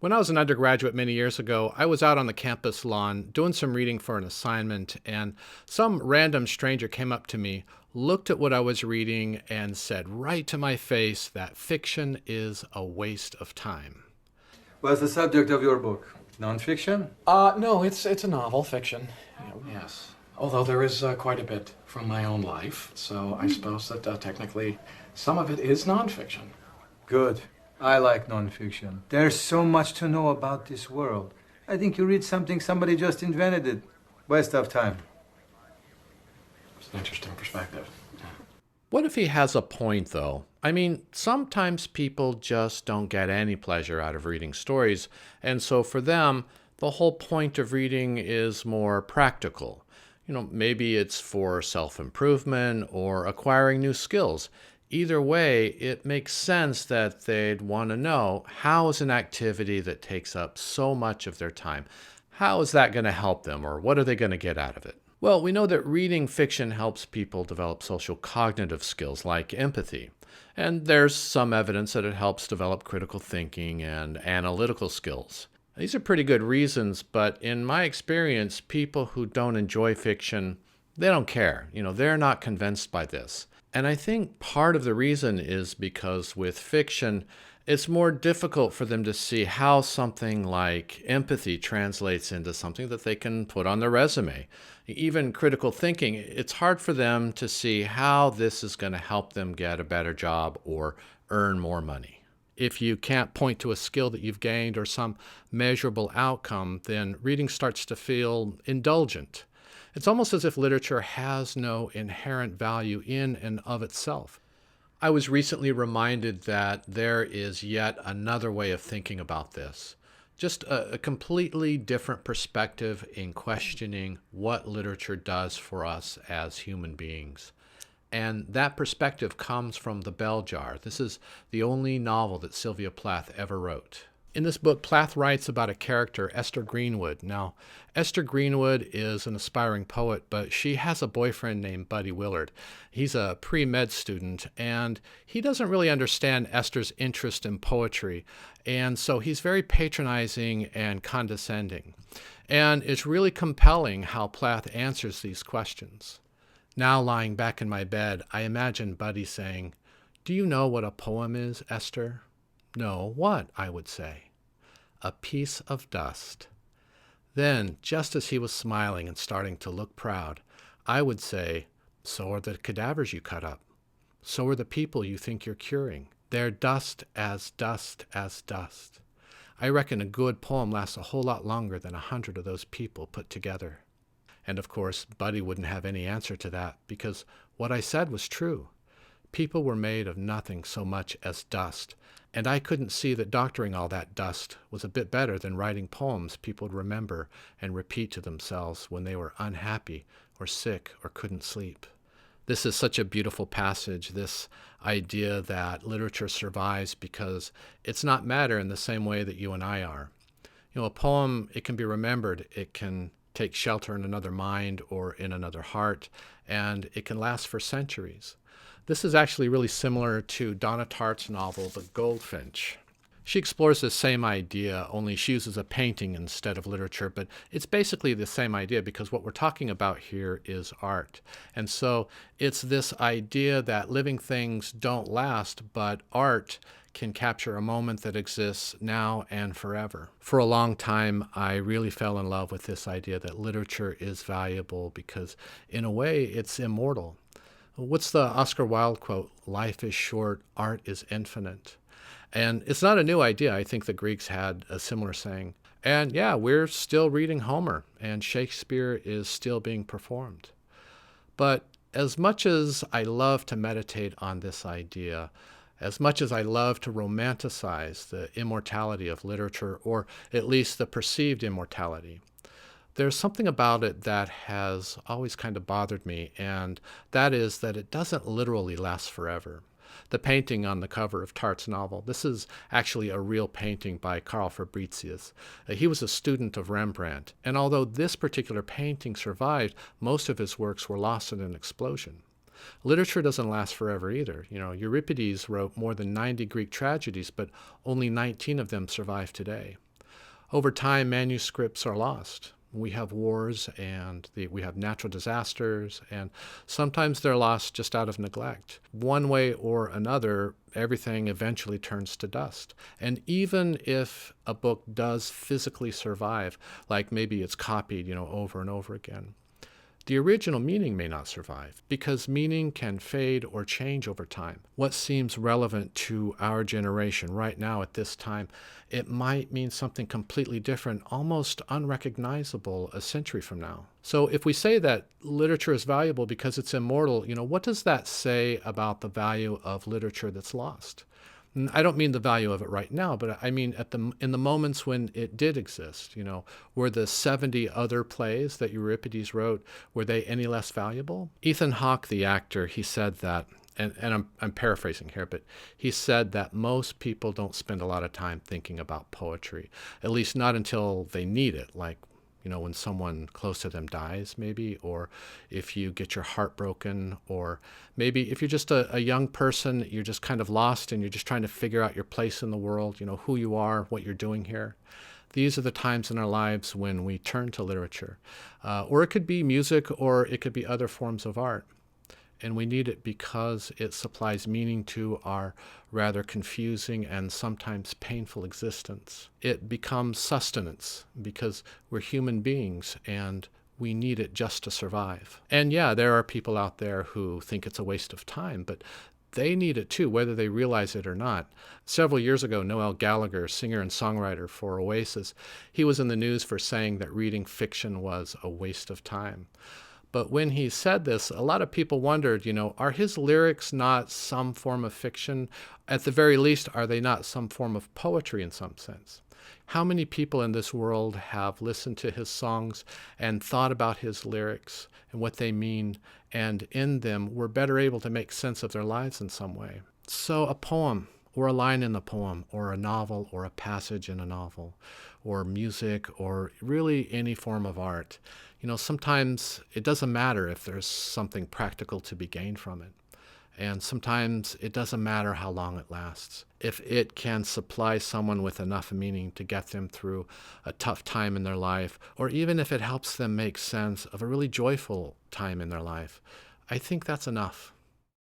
When I was an undergraduate many years ago, I was out on the campus lawn doing some reading for an assignment, and some random stranger came up to me, looked at what I was reading, and said right to my face that fiction is a waste of time. What's the subject of your book? Nonfiction? No, it's a novel fiction. Yes. Although there is quite a bit from my own life, so I suppose that technically some of it is nonfiction. Good. I like nonfiction. There's so much to know about this world. I think you read something somebody just invented it. Waste of time. It's an interesting perspective. What if he has a point, though? I mean, sometimes people just don't get any pleasure out of reading stories, and so for them, the whole point of reading is more practical. Maybe it's for self-improvement or acquiring new skills. Either way, it makes sense that they'd want to know, how is an activity that takes up so much of their time? How is that going to help them, or what are they going to get out of it? Well, we know that reading fiction helps people develop social cognitive skills like empathy. And there's some evidence that it helps develop critical thinking and analytical skills. These are pretty good reasons, but in my experience, people who don't enjoy fiction, they don't care. They're not convinced by this. And I think part of the reason is because with fiction, it's more difficult for them to see how something like empathy translates into something that they can put on their resume. Even critical thinking, it's hard for them to see how this is going to help them get a better job or earn more money. If you can't point to a skill that you've gained or some measurable outcome, then reading starts to feel indulgent. It's almost as if literature has no inherent value in and of itself. I was recently reminded that there is yet another way of thinking about this. Just a completely different perspective in questioning what literature does for us as human beings. And that perspective comes from The Bell Jar. This is the only novel that Sylvia Plath ever wrote. In this book, Plath writes about a character, Esther Greenwood. Now, Esther Greenwood is an aspiring poet, but she has a boyfriend named Buddy Willard. He's a pre-med student, and he doesn't really understand Esther's interest in poetry, and so he's very patronizing and condescending. And it's really compelling how Plath answers these questions. Now, lying back in my bed, I imagine Buddy saying, "Do you know what a poem is, Esther?" "No, what?" I would say. "A piece of dust." Then, just as he was smiling and starting to look proud, I would say, "So are the cadavers you cut up. So are the people you think you're curing. They're dust as dust as dust. I reckon a good poem lasts a whole lot longer than 100 of those people put together." And of course, Buddy wouldn't have any answer to that, because what I said was true. People were made of nothing so much as dust, and I couldn't see that doctoring all that dust was a bit better than writing poems people would remember and repeat to themselves when they were unhappy or sick or couldn't sleep. This is such a beautiful passage, this idea that literature survives because it's not matter in the same way that you and I are. A poem, it can be remembered, it can take shelter in another mind or in another heart, and it can last for centuries. This is actually really similar to Donna Tartt's novel, The Goldfinch. She explores the same idea, only she uses a painting instead of literature, but it's basically the same idea because what we're talking about here is art. And so it's this idea that living things don't last, but art can capture a moment that exists now and forever. For a long time, I really fell in love with this idea that literature is valuable because, in a way, it's immortal. What's the Oscar Wilde quote? "Life is short, art is infinite." And it's not a new idea. I think the Greeks had a similar saying. And yeah, we're still reading Homer, and Shakespeare is still being performed. But as much as I love to meditate on this idea, as much as I love to romanticize the immortality of literature, or at least the perceived immortality, there's something about it that has always kind of bothered me, and that is that it doesn't literally last forever. The painting on the cover of Tartt's novel, this is actually a real painting by Carl Fabritius. He was a student of Rembrandt, and although this particular painting survived, most of his works were lost in an explosion. Literature doesn't last forever either. Euripides wrote more than 90 Greek tragedies, but only 19 of them survive today. Over time, manuscripts are lost. We have wars and we have natural disasters, and sometimes they're lost just out of neglect. One way or another, everything eventually turns to dust. And even if a book does physically survive, like maybe it's copied, over and over again, the original meaning may not survive because meaning can fade or change over time. What seems relevant to our generation right now at this time, it might mean something completely different, almost unrecognizable a century from now. So if we say that literature is valuable because it's immortal, what does that say about the value of literature that's lost? I don't mean the value of it right now, but I mean in the moments when it did exist. Were the 70 other plays that Euripides wrote, were they any less valuable? Ethan Hawke, the actor, he said that, and I'm paraphrasing here, but he said that most people don't spend a lot of time thinking about poetry, at least not until they need it, like when someone close to them dies, maybe, or if you get your heart broken, or maybe if you're just a young person, you're just kind of lost and you're just trying to figure out your place in the world, who you are, what you're doing here. These are the times in our lives when we turn to literature. Or it could be music, or it could be other forms of art. And we need it because it supplies meaning to our rather confusing and sometimes painful existence. It becomes sustenance because we're human beings and we need it just to survive. And yeah, there are people out there who think it's a waste of time, but they need it too, whether they realize it or not. Several years ago, Noel Gallagher, singer and songwriter for Oasis, he was in the news for saying that reading fiction was a waste of time. But when he said this, a lot of people wondered, are his lyrics not some form of fiction? At the very least, are they not some form of poetry in some sense? How many people in this world have listened to his songs and thought about his lyrics and what they mean, and in them were better able to make sense of their lives in some way? So a poem, or a line in a poem, or a novel, or a passage in a novel, or music, or really any form of art. Sometimes it doesn't matter if there's something practical to be gained from it. And sometimes it doesn't matter how long it lasts. If it can supply someone with enough meaning to get them through a tough time in their life, or even if it helps them make sense of a really joyful time in their life, I think that's enough.